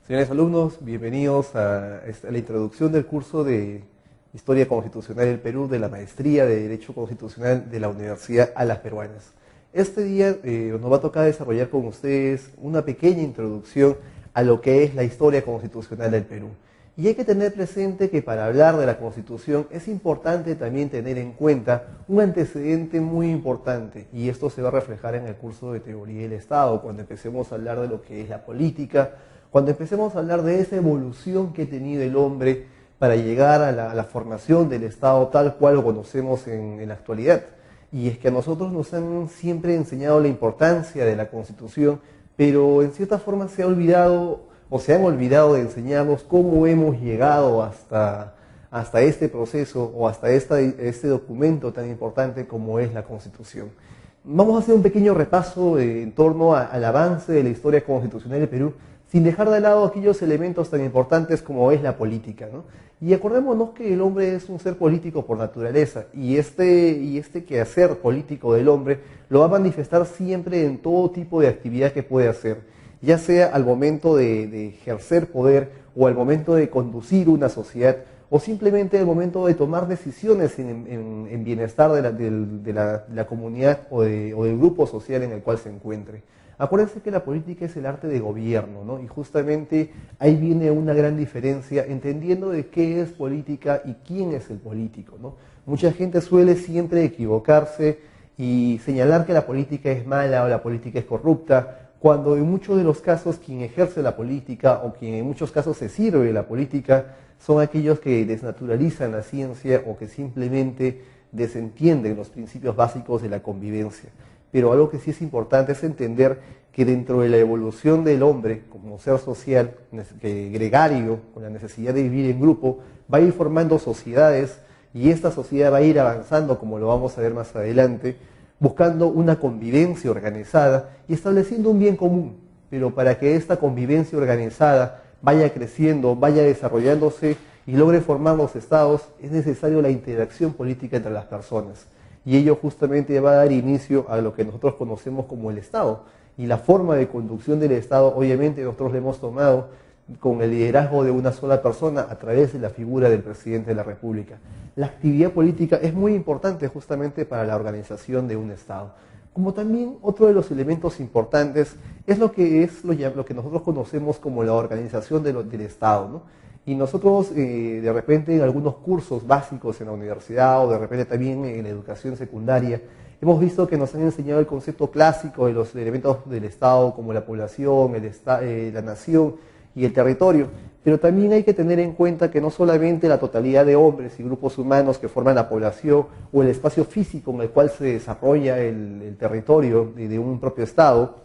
Señores alumnos, bienvenidos a la introducción del curso de Historia Constitucional del Perú de la Maestría de Derecho Constitucional de la Universidad Alas Peruanas. Este día nos va a tocar desarrollar con ustedes una pequeña introducción a lo que es la historia constitucional del Perú. Y hay que tener presente que para hablar de la Constitución es importante también tener en cuenta un antecedente muy importante, y esto se va a reflejar en el curso de Teoría del Estado, cuando empecemos a hablar de lo que es la política, cuando empecemos a hablar de esa evolución que ha tenido el hombre para llegar a la formación del Estado tal cual lo conocemos en la actualidad. Y es que a nosotros nos han siempre enseñado la importancia de la Constitución, pero en cierta forma se ha olvidado o se han olvidado de enseñarnos cómo hemos llegado hasta este proceso o hasta este documento tan importante como es la Constitución. Vamos a hacer un pequeño repaso en torno al avance de la historia constitucional del Perú, sin dejar de lado aquellos elementos tan importantes como es la política, ¿no? Y acordémonos que el hombre es un ser político por naturaleza, y este quehacer político del hombre lo va a manifestar siempre en todo tipo de actividad que puede hacer, ya sea al momento de ejercer poder o al momento de conducir una sociedad, o simplemente al momento de tomar decisiones en bienestar de la comunidad o del grupo social en el cual se encuentre. Acuérdense que la política es el arte de gobierno, ¿no? Y justamente ahí viene una gran diferencia, entendiendo de qué es política y quién es el político, ¿no? Mucha gente suele siempre equivocarse y señalar que la política es mala o la política es corrupta, cuando en muchos de los casos quien ejerce la política o quien en muchos casos se sirve de la política son aquellos que desnaturalizan la ciencia o que simplemente desentienden los principios básicos de la convivencia. Pero algo que sí es importante es entender que dentro de la evolución del hombre como ser social, gregario, con la necesidad de vivir en grupo, va a ir formando sociedades, y esta sociedad va a ir avanzando, como lo vamos a ver más adelante, buscando una convivencia organizada y estableciendo un bien común. Pero para que esta convivencia organizada vaya creciendo, vaya desarrollándose y logre formar los estados, es necesario la interacción política entre las personas. Y ello justamente va a dar inicio a lo que nosotros conocemos como el Estado. Y la forma de conducción del Estado, obviamente nosotros lo hemos tomado con el liderazgo de una sola persona a través de la figura del presidente de la República. La actividad política es muy importante justamente para la organización de un Estado. Como también otro de los elementos importantes es lo que nosotros conocemos como la organización del Estado, ¿no? Y nosotros de repente en algunos cursos básicos en la universidad o de repente también en la educación secundaria hemos visto que nos han enseñado el concepto clásico de los elementos del Estado como la población, la nación y el territorio. Pero también hay que tener en cuenta que no solamente la totalidad de hombres y grupos humanos que forman la población o el espacio físico en el cual se desarrolla el territorio de un propio Estado,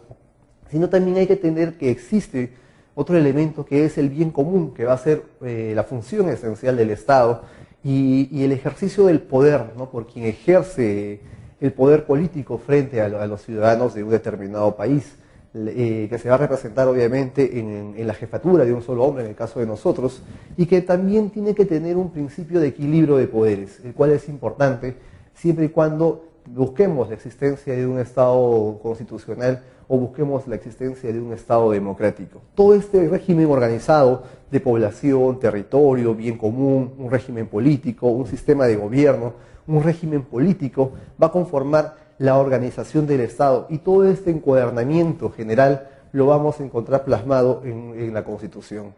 sino también hay que tener que existe otro elemento que es el bien común, que va a ser la función esencial del Estado y el ejercicio del poder, ¿no? Por quien ejerce el poder político frente a los ciudadanos de un determinado país, que se va a representar obviamente en la jefatura de un solo hombre, en el caso de nosotros, y que también tiene que tener un principio de equilibrio de poderes, el cual es importante siempre y cuando busquemos la existencia de un Estado constitucional o busquemos la existencia de un Estado democrático. Todo este régimen organizado de población, territorio, bien común, un régimen político, un sistema de gobierno, un régimen político, va a conformar la organización del Estado, y todo este encuadernamiento general lo vamos a encontrar plasmado en la Constitución.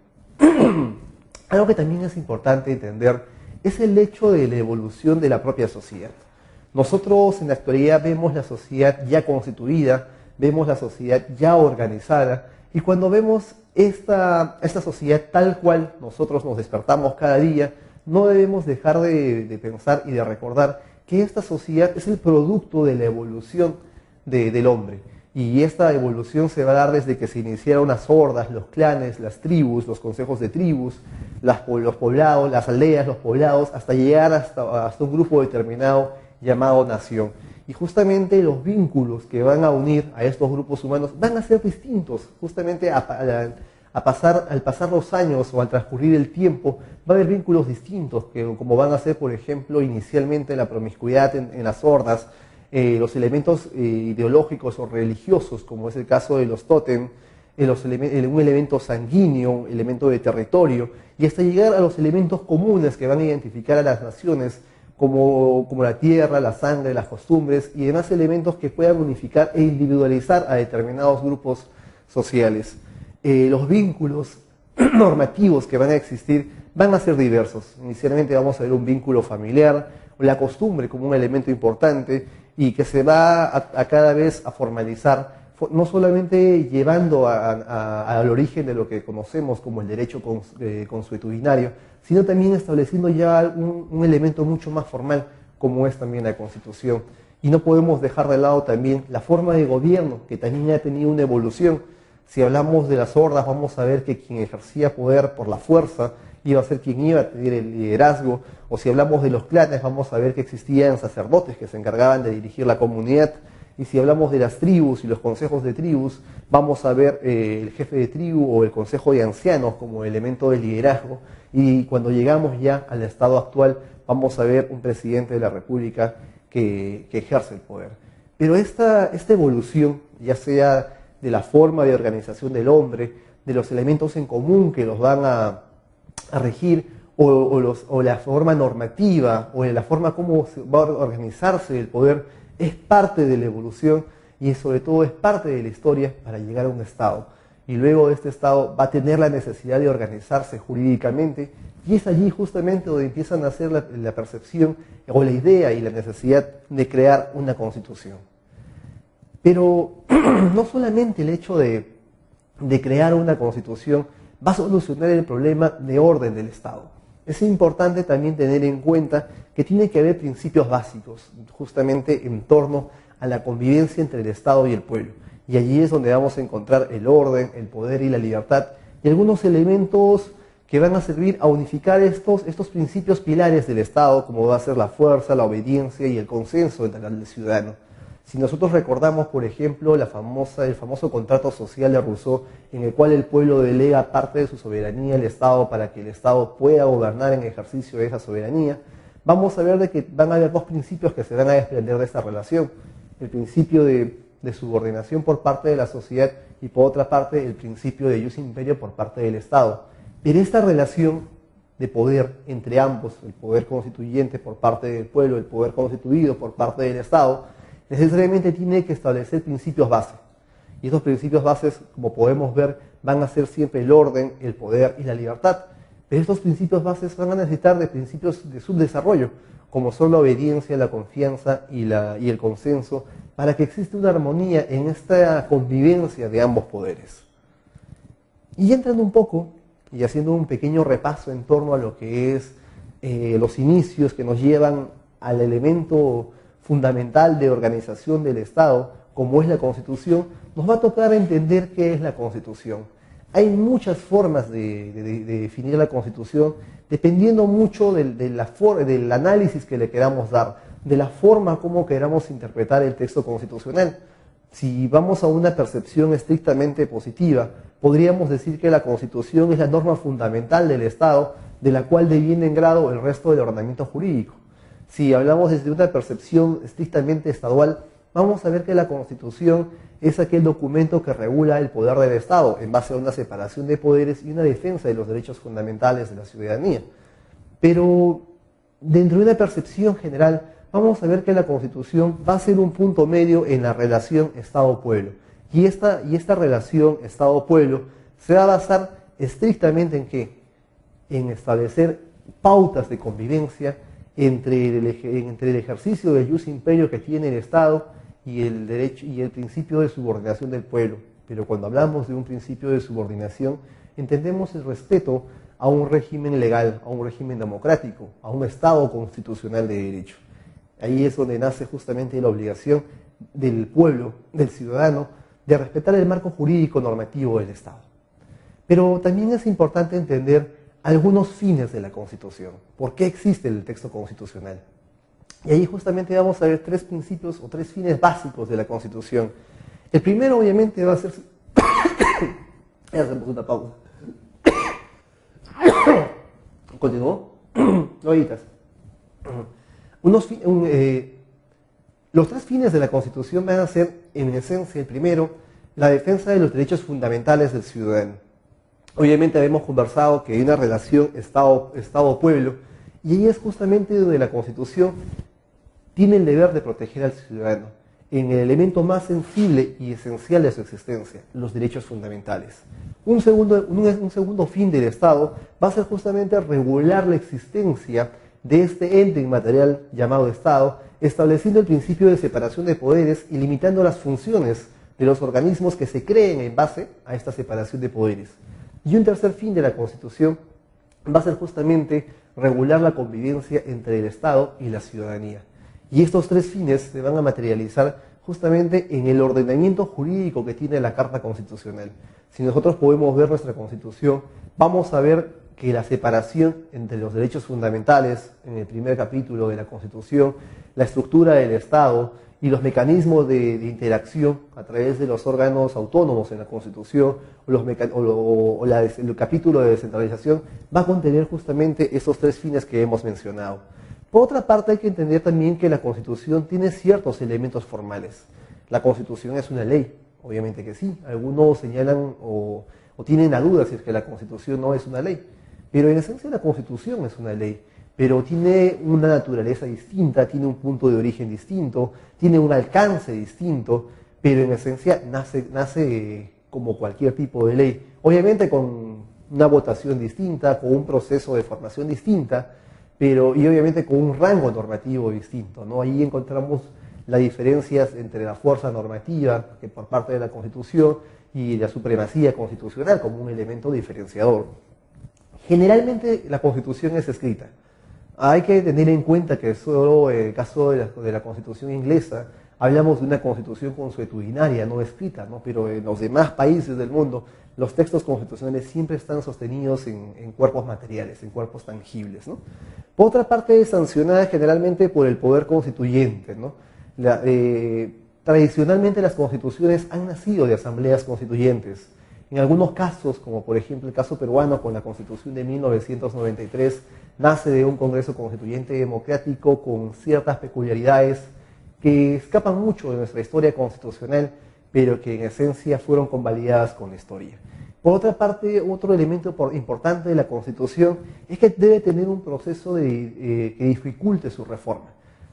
Algo que también es importante entender es el hecho de la evolución de la propia sociedad. Nosotros en la actualidad vemos la sociedad ya constituida, vemos la sociedad ya organizada, y cuando vemos esta sociedad tal cual nosotros nos despertamos cada día, no debemos dejar de pensar y de recordar que esta sociedad es el producto de la evolución del hombre. Y esta evolución se va a dar desde que se iniciaron las hordas, los clanes, las tribus, los consejos de tribus, los poblados, las aldeas, los poblados, hasta llegar hasta un grupo determinado llamado nación. Y justamente los vínculos que van a unir a estos grupos humanos van a ser distintos. Justamente al pasar los años o al transcurrir el tiempo, va a haber vínculos distintos, como van a ser, por ejemplo, inicialmente la promiscuidad en las hordas, los elementos ideológicos o religiosos, como es el caso de los tótem, un elemento sanguíneo, elemento de territorio, y hasta llegar a los elementos comunes que van a identificar a las naciones, como la tierra, la sangre, las costumbres y demás elementos que puedan unificar e individualizar a determinados grupos sociales. Los vínculos normativos que van a existir van a ser diversos. Inicialmente vamos a ver un vínculo familiar, la costumbre como un elemento importante y que se va a cada vez a formalizar, no solamente llevando al origen de lo que conocemos como el derecho consuetudinario, sino también estableciendo ya un elemento mucho más formal como es también la Constitución. Y no podemos dejar de lado también la forma de gobierno, que también ha tenido una evolución. Si hablamos de las hordas, vamos a ver que quien ejercía poder por la fuerza iba a ser quien iba a tener el liderazgo, o si hablamos de los clanes, vamos a ver que existían sacerdotes que se encargaban de dirigir la comunidad, y si hablamos de las tribus y los consejos de tribus, vamos a ver el jefe de tribu o el consejo de ancianos como elemento de liderazgo, y cuando llegamos ya al estado actual, vamos a ver un presidente de la República que ejerce el poder. Pero esta evolución, ya sea de la forma de organización del hombre, de los elementos en común que los van a regir, o la forma normativa, o la forma como va a organizarse el poder, es parte de la evolución y sobre todo es parte de la historia para llegar a un Estado. Y luego este Estado va a tener la necesidad de organizarse jurídicamente, y es allí justamente donde empiezan a hacer la percepción o la idea y la necesidad de crear una Constitución. Pero no solamente el hecho de crear una Constitución va a solucionar el problema de orden del Estado. Es importante también tener en cuenta que tiene que haber principios básicos, justamente en torno a la convivencia entre el Estado y el pueblo. Y allí es donde vamos a encontrar el orden, el poder y la libertad, y algunos elementos que van a servir a unificar estos principios pilares del Estado, como va a ser la fuerza, la obediencia y el consenso entre el ciudadano. Si nosotros recordamos, por ejemplo, el famoso contrato social de Rousseau, en el cual el pueblo delega parte de su soberanía al Estado para que el Estado pueda gobernar en ejercicio de esa soberanía, vamos a ver de que van a haber dos principios que se van a desprender de esta relación. El principio de subordinación por parte de la sociedad y por otra parte el principio de ius imperio por parte del Estado. Pero esta relación de poder entre ambos, el poder constituyente por parte del pueblo, el poder constituido por parte del Estado, necesariamente tiene que establecer principios base. Y estos principios bases, como podemos ver, van a ser siempre el orden, el poder y la libertad. Pero estos principios bases van a necesitar de principios de subdesarrollo, como son la obediencia, la confianza y el consenso, para que exista una armonía en esta convivencia de ambos poderes. Y entrando un poco, y haciendo un pequeño repaso en torno a lo que es los inicios que nos llevan al elemento fundamental de organización del Estado, como es la Constitución, nos va a tocar entender qué es la Constitución. Hay muchas formas de definir la Constitución, dependiendo mucho del análisis que le queramos dar, de la forma como queramos interpretar el texto constitucional. Si vamos a una percepción estrictamente positiva, podríamos decir que la Constitución es la norma fundamental del Estado, de la cual deviene en grado el resto del ordenamiento jurídico. Si hablamos desde una percepción estrictamente estadual, vamos a ver que la Constitución es aquel documento que regula el poder del Estado en base a una separación de poderes y una defensa de los derechos fundamentales de la ciudadanía. Pero dentro de una percepción general, vamos a ver que la Constitución va a ser un punto medio en la relación Estado-Pueblo. Y esta relación Estado-Pueblo se va a basar estrictamente en ¿qué? En establecer pautas de convivencia entre el ejercicio del ius imperio que tiene el Estado y el derecho y el principio de subordinación del pueblo. Pero cuando hablamos de un principio de subordinación, entendemos el respeto a un régimen legal, a un régimen democrático, a un Estado constitucional de derecho. Ahí es donde nace justamente la obligación del pueblo, del ciudadano, de respetar el marco jurídico normativo del Estado. Pero también es importante entender algunos fines de la Constitución. ¿Por qué existe el texto constitucional? Y ahí justamente vamos a ver tres principios o tres fines básicos de la Constitución. El primero obviamente va a ser... Ya hacemos una pausa. ¿Continuó? No editas. Los tres fines de la Constitución van a ser, en esencia, el primero, la defensa de los derechos fundamentales del ciudadano. Obviamente habíamos conversado que hay una relación Estado-pueblo, y ahí es justamente donde la Constitución tiene el deber de proteger al ciudadano en el elemento más sensible y esencial de su existencia, los derechos fundamentales. Un segundo fin del Estado va a ser justamente regular la existencia de este ente inmaterial llamado Estado, estableciendo el principio de separación de poderes y limitando las funciones de los organismos que se creen en base a esta separación de poderes. Y un tercer fin de la Constitución va a ser justamente regular la convivencia entre el Estado y la ciudadanía. Y estos tres fines se van a materializar justamente en el ordenamiento jurídico que tiene la Carta Constitucional. Si nosotros podemos ver nuestra Constitución, vamos a ver que la separación entre los derechos fundamentales, en el primer capítulo de la Constitución, la estructura del Estado y los mecanismos de interacción a través de los órganos autónomos en la Constitución el capítulo de descentralización va a contener justamente esos tres fines que hemos mencionado. Por otra parte, hay que entender también que la Constitución tiene ciertos elementos formales. La Constitución es una ley, obviamente que sí. Algunos señalan o tienen la duda si es que la Constitución no es una ley. Pero en esencia la Constitución es una ley, pero tiene una naturaleza distinta, tiene un punto de origen distinto, tiene un alcance distinto, pero en esencia nace como cualquier tipo de ley. Obviamente con una votación distinta, con un proceso de formación distinta, y obviamente con un rango normativo distinto, ¿no? Ahí encontramos las diferencias entre la fuerza normativa, que por parte de la Constitución, y la supremacía constitucional como un elemento diferenciador. Generalmente la Constitución es escrita. Hay que tener en cuenta que solo en el caso de la Constitución inglesa hablamos de una Constitución consuetudinaria, no escrita, ¿no? Pero en los demás países del mundo los textos constitucionales siempre están sostenidos en cuerpos materiales, en cuerpos tangibles, ¿no? Por otra parte, es sancionada generalmente por el poder constituyente, ¿no? Tradicionalmente las constituciones han nacido de asambleas constituyentes. En algunos casos, como por ejemplo el caso peruano con la Constitución de 1993, nace de un Congreso Constituyente democrático con ciertas peculiaridades que escapan mucho de nuestra historia constitucional, pero que en esencia fueron convalidadas con la historia. Por otra parte, otro elemento importante de la Constitución es que debe tener un proceso que dificulte su reforma.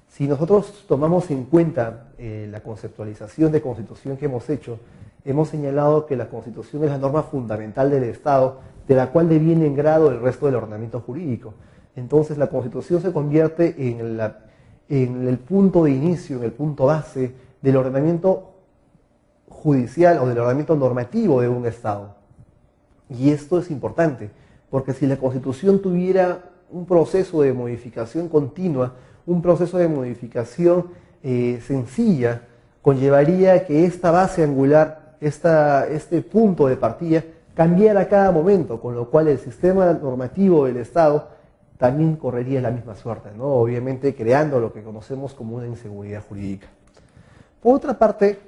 Si nosotros tomamos en cuenta la conceptualización de Constitución que hemos hecho, hemos señalado que la Constitución es la norma fundamental del Estado, de la cual deviene en grado el resto del ordenamiento jurídico. Entonces la Constitución se convierte en el punto de inicio, en el punto base del ordenamiento judicial o del ordenamiento normativo de un Estado. Y esto es importante, porque si la Constitución tuviera un proceso de modificación continua, un proceso de modificación sencilla, conllevaría que esta base angular, este punto de partida, cambiara a cada momento, con lo cual el sistema normativo del Estado también correría la misma suerte, ¿no? Obviamente creando lo que conocemos como una inseguridad jurídica. Por otra parte,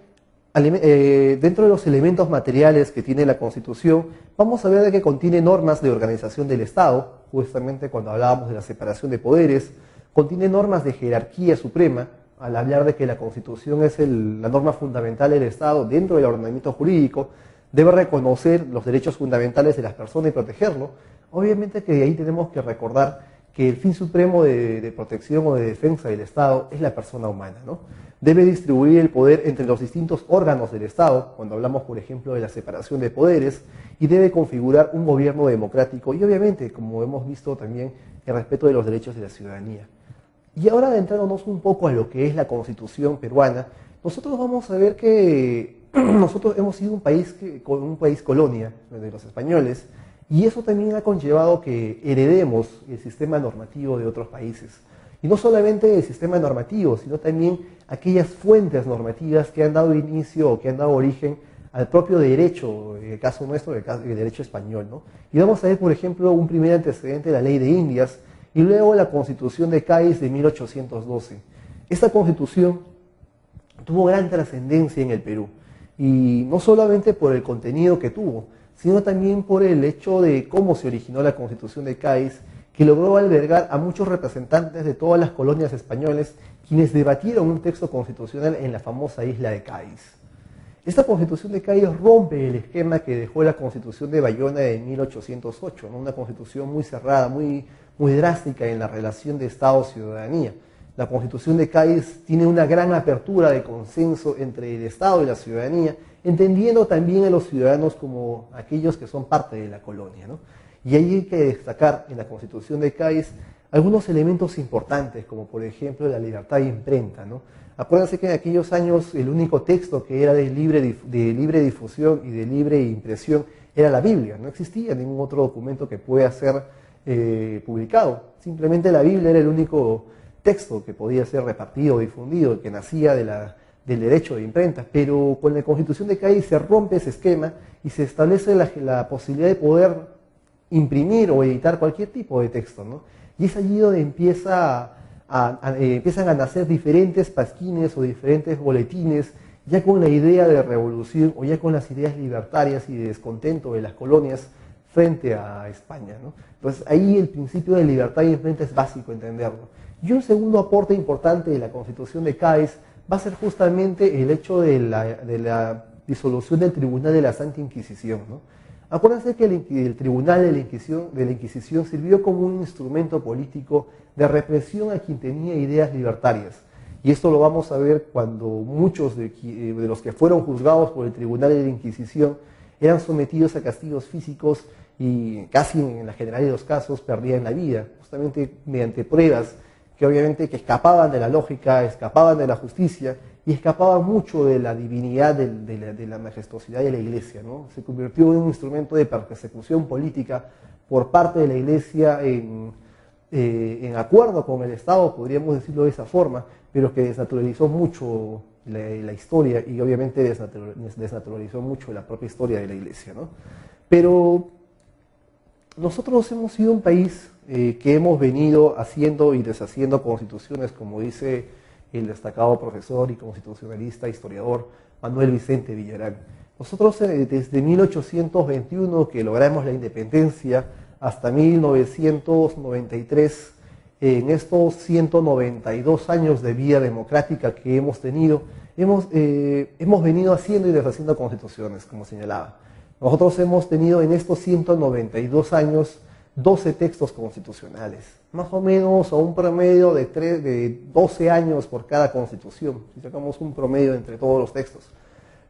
dentro de los elementos materiales que tiene la Constitución, vamos a ver que contiene normas de organización del Estado, justamente cuando hablábamos de la separación de poderes, contiene normas de jerarquía suprema, al hablar de que la Constitución es la norma fundamental del Estado dentro del ordenamiento jurídico, debe reconocer los derechos fundamentales de las personas y protegerlo. Obviamente que ahí tenemos que recordar que el fin supremo de protección o de defensa del Estado es la persona humana, ¿no? Debe distribuir el poder entre los distintos órganos del Estado, cuando hablamos, por ejemplo, de la separación de poderes, y debe configurar un gobierno democrático y, obviamente, como hemos visto también, el respeto de los derechos de la ciudadanía. Y ahora, adentrándonos un poco a lo que es la Constitución peruana, nosotros vamos a ver que nosotros hemos sido un país colonia de los españoles, y eso también ha conllevado que heredemos el sistema normativo de otros países. Y no solamente el sistema normativo, sino también aquellas fuentes normativas que han dado inicio o que han dado origen al propio derecho, en el caso nuestro, el derecho español, ¿no? Y vamos a ver, por ejemplo, un primer antecedente de la Ley de Indias y luego la Constitución de Cádiz de 1812. Esta Constitución tuvo gran trascendencia en el Perú, y no solamente por el contenido que tuvo, sino también por el hecho de cómo se originó la Constitución de Cádiz, que logró albergar a muchos representantes de todas las colonias españolas, quienes debatieron un texto constitucional en la famosa isla de Cádiz. Esta Constitución de Cádiz rompe el esquema que dejó la Constitución de Bayona de 1808, ¿no? Una constitución muy cerrada, muy drástica en la relación de Estado-ciudadanía. La Constitución de Cádiz tiene una gran apertura de consenso entre el Estado y la ciudadanía, entendiendo también a los ciudadanos como aquellos que son parte de la colonia, ¿no? Y ahí hay que destacar en la Constitución de Cádiz algunos elementos importantes, como por ejemplo la libertad de imprenta, ¿no? Acuérdense que en aquellos años el único texto que era de libre difusión y de libre impresión era la Biblia. No existía ningún otro documento que pueda ser publicado. Simplemente la Biblia era el único texto que podía ser repartido, difundido, que nacía del derecho de imprenta. Pero con la Constitución de Cádiz se rompe ese esquema y se establece la posibilidad de poder imprimir o editar cualquier tipo de texto, ¿no? Y es allí donde empiezan a nacer diferentes pasquines o diferentes boletines, ya con la idea de revolución o ya con las ideas libertarias y de descontento de las colonias frente a España, ¿no? Entonces ahí el principio de libertad y imprenta es básico entenderlo. Y un segundo aporte importante de la Constitución de Cádiz va a ser justamente el hecho de la disolución del Tribunal de la Santa Inquisición, ¿no? Acuérdense que el Tribunal de la Inquisición sirvió como un instrumento político de represión a quien tenía ideas libertarias. Y esto lo vamos a ver cuando muchos de los que fueron juzgados por el Tribunal de la Inquisición eran sometidos a castigos físicos y casi en la generalidad de los casos perdían la vida, justamente mediante pruebas que obviamente que escapaban de la lógica, escapaban de la justicia y escapaban mucho de la divinidad, de la majestuosidad de la Iglesia, ¿no? Se convirtió en un instrumento de persecución política por parte de la Iglesia en acuerdo con el Estado, podríamos decirlo de esa forma, pero que desnaturalizó mucho la historia y obviamente desnaturalizó mucho la propia historia de la Iglesia, ¿no? Pero nosotros hemos sido un país que hemos venido haciendo y deshaciendo constituciones, como dice el destacado profesor y constitucionalista, historiador Manuel Vicente Villarán. Nosotros desde 1821, que logramos la independencia, hasta 1993, en estos 192 años de vida democrática que hemos tenido, hemos venido haciendo y deshaciendo constituciones, como señalaba. Nosotros hemos tenido en estos 192 años 12 textos constitucionales, más o menos a un promedio de 12 años por cada constitución, si sacamos un promedio entre todos los textos,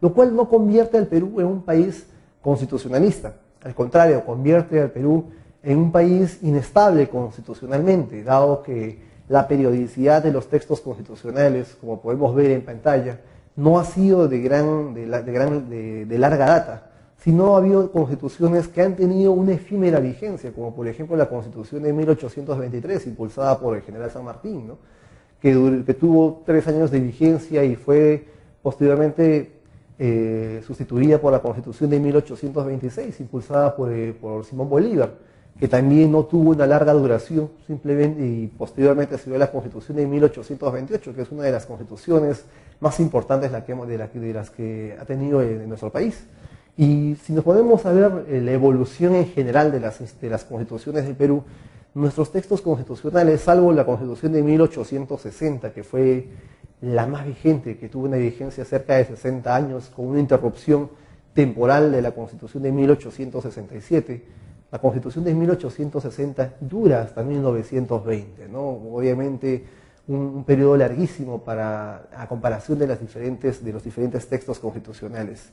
lo cual no convierte al Perú en un país constitucionalista, al contrario, convierte al Perú en un país inestable constitucionalmente, dado que la periodicidad de los textos constitucionales, como podemos ver en pantalla, no ha sido de larga data, sino ha habido constituciones que han tenido una efímera vigencia, como por ejemplo la Constitución de 1823, impulsada por el general San Martín, ¿no? que tuvo 3 años de vigencia y fue posteriormente sustituida por la Constitución de 1826, impulsada por Simón Bolívar, que también no tuvo una larga duración, simplemente, y posteriormente se dio la Constitución de 1828, que es una de las constituciones más importantes de las que ha tenido en nuestro país. Y si nos ponemos a ver la evolución en general de las constituciones del Perú, nuestros textos constitucionales, salvo la Constitución de 1860, que fue la más vigente, que tuvo una vigencia cerca de 60 años, con una interrupción temporal de la Constitución de 1867, la Constitución de 1860 dura hasta 1920, ¿no? Obviamente un periodo larguísimo a comparación de los diferentes textos constitucionales.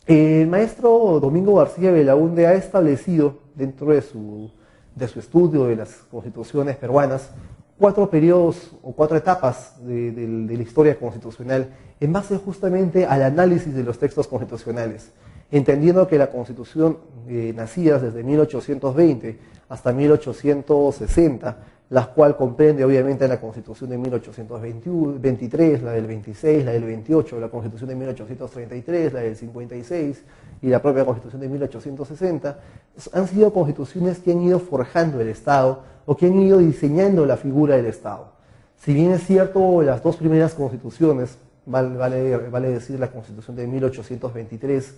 El maestro Domingo García Belaúnde ha establecido dentro de su estudio de las constituciones peruanas 4 periodos o 4 etapas de la historia constitucional en base justamente al análisis de los textos constitucionales, entendiendo que la Constitución nacida desde 1820 hasta 1860, la cual comprende obviamente la Constitución de 1823, la del 26, la del 28, la Constitución de 1833, la del 56 y la propia Constitución de 1860, han sido constituciones que han ido forjando el Estado o que han ido diseñando la figura del Estado. Si bien es cierto, las 2 primeras constituciones, vale decir la Constitución de 1823,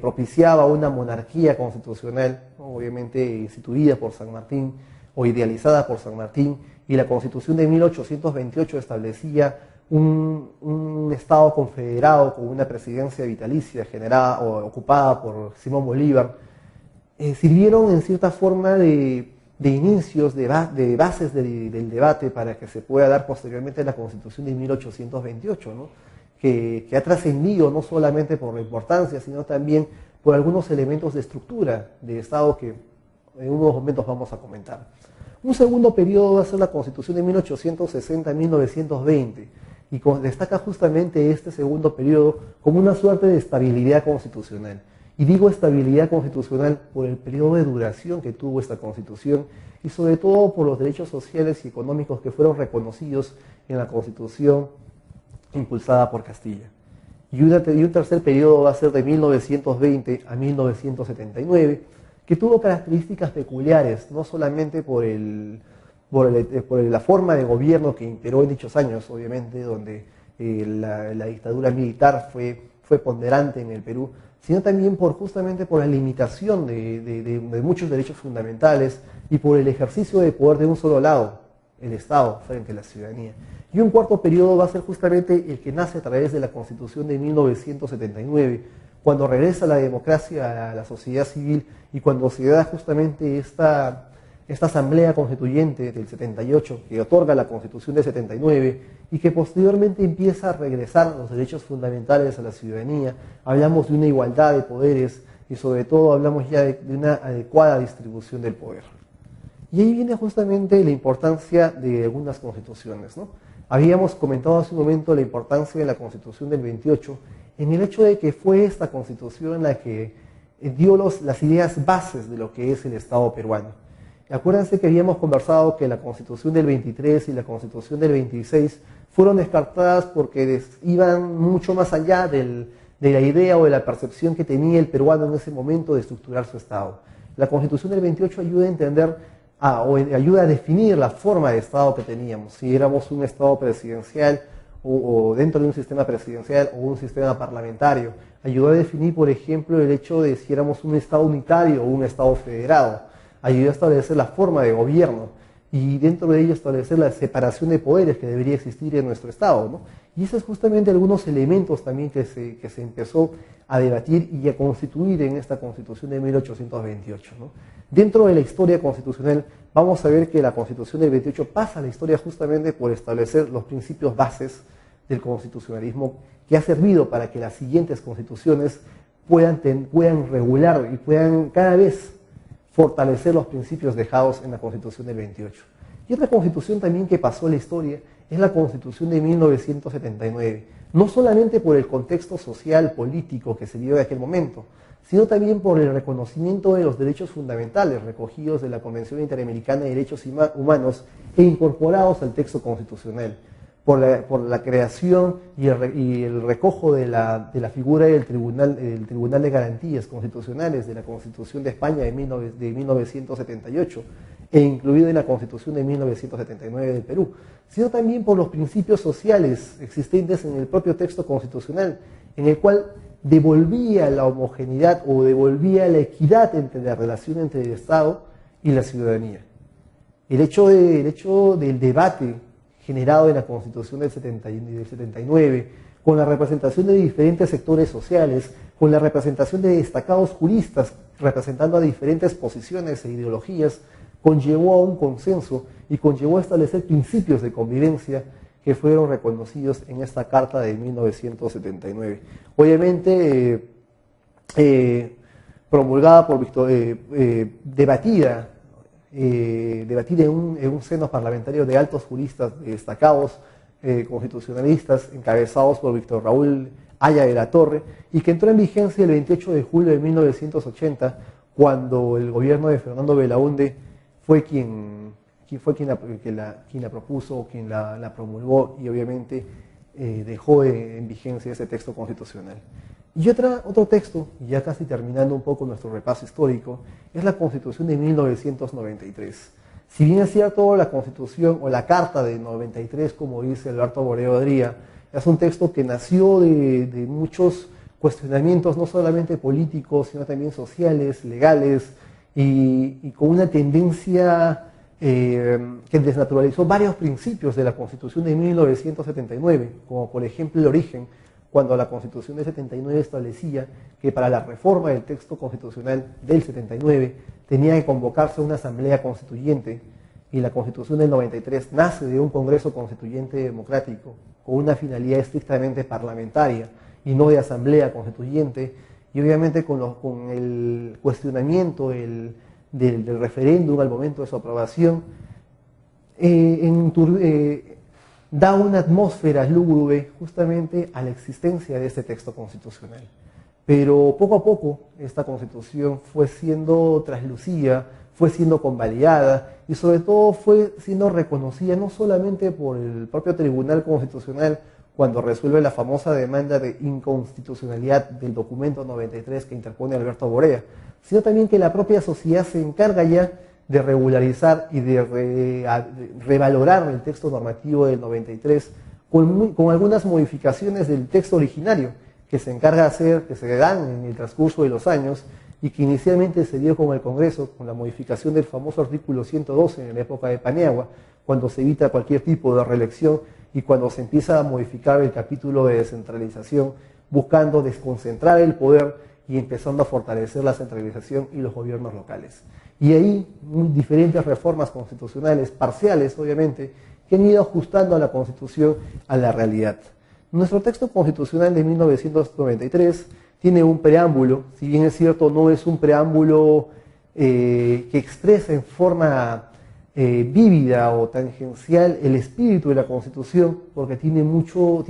propiciaba una monarquía constitucional, obviamente instituida por San Martín o idealizada por San Martín, y la Constitución de 1828 establecía un Estado confederado con una presidencia vitalicia generada o ocupada por Simón Bolívar, sirvieron en cierta forma de inicios, de bases del debate para que se pueda dar posteriormente la Constitución de 1828, ¿no? que ha trascendido no solamente por la importancia, sino también por algunos elementos de estructura de Estado que en unos momentos vamos a comentar. Un segundo periodo va a ser la Constitución de 1860-1920, y destaca justamente este segundo periodo como una suerte de estabilidad constitucional. Y digo estabilidad constitucional por el periodo de duración que tuvo esta Constitución y sobre todo por los derechos sociales y económicos que fueron reconocidos en la Constitución impulsada por Castilla. Y un tercer periodo va a ser de 1920 a 1979, que tuvo características peculiares, no solamente por la forma de gobierno que imperó en dichos años, obviamente, donde la dictadura militar fue ponderante en el Perú, sino también justamente por la limitación de muchos derechos fundamentales y por el ejercicio de poder de un solo lado, el Estado, frente a la ciudadanía. Y un cuarto periodo va a ser justamente el que nace a través de la Constitución de 1979, cuando regresa la democracia a la sociedad civil y cuando se da justamente esta asamblea constituyente del 78 que otorga la Constitución del 79 y que posteriormente empieza a regresar los derechos fundamentales a la ciudadanía. Hablamos de una igualdad de poderes y sobre todo hablamos ya de una adecuada distribución del poder. Y ahí viene justamente la importancia de algunas constituciones, ¿no? Habíamos comentado hace un momento la importancia de la Constitución del 28 en el hecho de que fue esta Constitución la que dio las ideas bases de lo que es el Estado peruano. Acuérdense que habíamos conversado que la Constitución del 23 y la Constitución del 26 fueron descartadas porque iban mucho más allá de la idea o de la percepción que tenía el peruano en ese momento de estructurar su Estado. La Constitución del 28 ayuda a entender o ayuda a definir la forma de Estado que teníamos, si éramos un Estado presidencial o dentro de un sistema presidencial o un sistema parlamentario. Ayudó a definir, por ejemplo, el hecho de si éramos un Estado unitario o un Estado federado. Ayudó a establecer la forma de gobierno y dentro de ello establecer la separación de poderes que debería existir en nuestro Estado, ¿no? Y esos es justamente algunos elementos también que se empezó a debatir y a constituir en esta Constitución de 1828, ¿no? Dentro de la historia constitucional vamos a ver que la Constitución del 28 pasa a la historia justamente por establecer los principios bases del constitucionalismo que ha servido para que las siguientes constituciones puedan regular y puedan cada vez fortalecer los principios dejados en la Constitución del 28. Y otra constitución también que pasó a la historia es la Constitución de 1979, no solamente por el contexto social, político que se dio en aquel momento, sino también por el reconocimiento de los derechos fundamentales recogidos de la Convención Interamericana de Derechos Humanos e incorporados al texto constitucional, por la creación y el recojo de la figura del Tribunal de Garantías Constitucionales de la Constitución de España de 1978 e incluido en la Constitución de 1979 del Perú, sino también por los principios sociales existentes en el propio texto constitucional, en el cual devolvía la homogeneidad o devolvía la equidad entre la relación entre el Estado y la ciudadanía. El hecho del debate generado en la Constitución del 79, con la representación de diferentes sectores sociales, con la representación de destacados juristas representando a diferentes posiciones e ideologías, conllevó a un consenso y conllevó a establecer principios de convivencia que fueron reconocidos en esta Carta de 1979. Obviamente, promulgada debatida en un seno parlamentario de altos juristas destacados, constitucionalistas, encabezados por Víctor Raúl Haya de la Torre, y que entró en vigencia el 28 de julio de 1980, cuando el gobierno de Fernando Belaúnde fue quien la propuso, quien la promulgó y obviamente dejó en vigencia ese texto constitucional. Y otro texto, y ya casi terminando un poco nuestro repaso histórico, es la Constitución de 1993. Si bien es cierto, la Constitución o la Carta de 93, como dice Alberto Boreo Adría, es un texto que nació de muchos cuestionamientos, no solamente políticos, sino también sociales, legales, y con una tendencia que desnaturalizó varios principios de la Constitución de 1979, como por ejemplo el origen, cuando la Constitución del 79 establecía que para la reforma del texto constitucional del 79 tenía que convocarse una asamblea constituyente, y la Constitución del 93 nace de un Congreso Constituyente democrático con una finalidad estrictamente parlamentaria y no de asamblea constituyente, y obviamente con el cuestionamiento del referéndum al momento de su aprobación, da una atmósfera lúgubre justamente a la existencia de este texto constitucional. Pero poco a poco esta Constitución fue siendo traslucida, fue siendo convalidada y sobre todo fue siendo reconocida no solamente por el propio Tribunal Constitucional cuando resuelve la famosa demanda de inconstitucionalidad del documento 93 que interpone Alberto Borea, sino también que la propia sociedad se encarga ya de regularizar y de revalorar el texto normativo del 93 con algunas modificaciones del texto originario que se encarga de hacer, que se dan en el transcurso de los años y que inicialmente se dio con el Congreso, con la modificación del famoso artículo 112 en la época de Paniagua, cuando se evita cualquier tipo de reelección y cuando se empieza a modificar el capítulo de descentralización, buscando desconcentrar el poder y empezando a fortalecer la centralización y los gobiernos locales. Y ahí diferentes reformas constitucionales, parciales obviamente, que han ido ajustando a la Constitución a la realidad. Nuestro texto constitucional de 1993 tiene un preámbulo, si bien es cierto no es un preámbulo que expresa en forma vívida o tangencial el espíritu de la Constitución, porque tiene muchas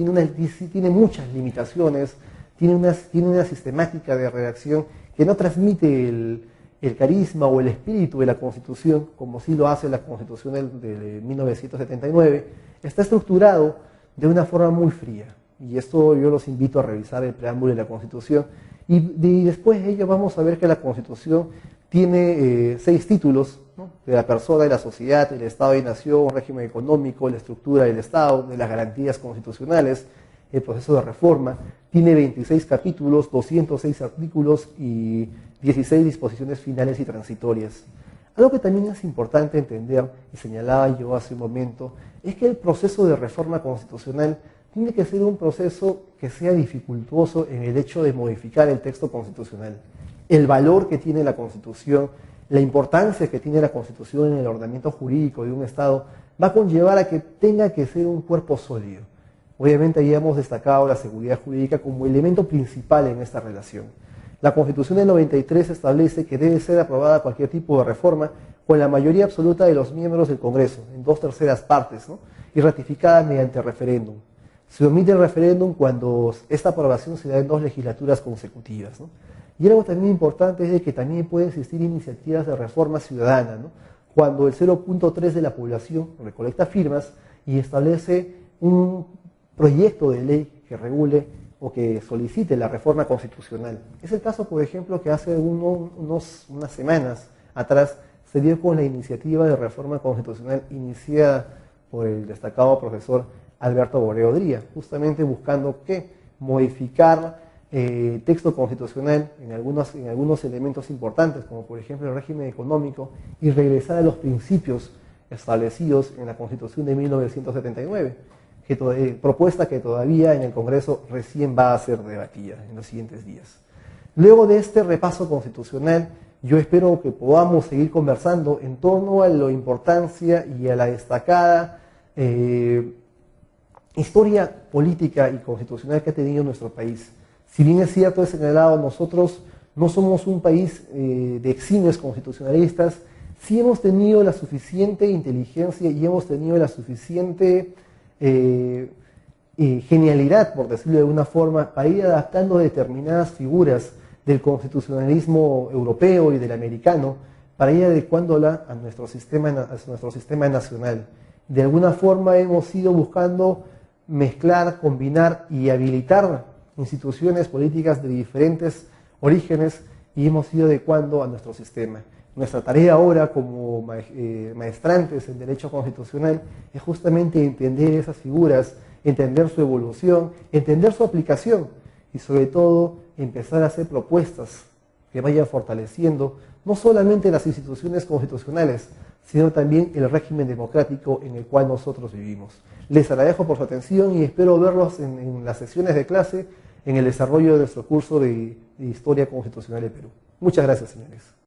limitaciones, tiene una sistemática de redacción que no transmite el carisma o el espíritu de la Constitución, como sí lo hace la Constitución de 1979, está estructurado de una forma muy fría. Y esto yo los invito a revisar el preámbulo de la Constitución. Y después de ello vamos a ver que la Constitución tiene 6 títulos, ¿no? De la persona, de la sociedad, del Estado y nación, régimen económico, la estructura del Estado, de las garantías constitucionales, el proceso de reforma. Tiene 26 capítulos, 206 artículos y 16 disposiciones finales y transitorias. Algo que también es importante entender, y señalaba yo hace un momento, es que el proceso de reforma constitucional tiene que ser un proceso que sea dificultuoso en el hecho de modificar el texto constitucional. El valor que tiene la Constitución, la importancia que tiene la Constitución en el ordenamiento jurídico de un Estado, va a conllevar a que tenga que ser un cuerpo sólido. Obviamente ahí hemos destacado la seguridad jurídica como elemento principal en esta relación. La Constitución del 93 establece que debe ser aprobada cualquier tipo de reforma con la mayoría absoluta de los miembros del Congreso, en 2/3 partes, ¿no? Y ratificada mediante referéndum. Se omite el referéndum cuando esta aprobación se da en 2 legislaturas consecutivas, ¿no? Y algo también importante es de que también pueden existir iniciativas de reforma ciudadana, ¿no? Cuando el 0.3 de la población recolecta firmas y establece un proyecto de ley que regule o que solicite la reforma constitucional. Es el caso, por ejemplo, que hace unas semanas atrás se dio con la iniciativa de reforma constitucional iniciada por el destacado profesor Alberto Borea Odría, justamente buscando que modificar texto constitucional en algunos elementos importantes, como por ejemplo el régimen económico, y regresar a los principios establecidos en la Constitución de 1979, propuesta que todavía en el Congreso recién va a ser debatida en los siguientes días. Luego de este repaso constitucional, yo espero que podamos seguir conversando en torno a la importancia y a la destacada historia política y constitucional que ha tenido nuestro país. Si bien es cierto, he señalado, nosotros no somos un país de eximios constitucionalistas, sí hemos tenido la suficiente inteligencia y hemos tenido la suficiente genialidad, por decirlo de alguna forma, para ir adaptando determinadas figuras del constitucionalismo europeo y del americano, para ir adecuándola a nuestro sistema nacional. De alguna forma hemos ido buscando mezclar, combinar y habilitar instituciones políticas de diferentes orígenes y hemos ido adecuando a nuestro sistema. Nuestra tarea ahora como maestrantes en Derecho Constitucional es justamente entender esas figuras, entender su evolución, entender su aplicación y sobre todo empezar a hacer propuestas que vayan fortaleciendo no solamente las instituciones constitucionales, sino también el régimen democrático en el cual nosotros vivimos. Les agradezco por su atención y espero verlos en las sesiones de clase en el desarrollo de nuestro curso de Historia Constitucional de Perú. Muchas gracias, señores.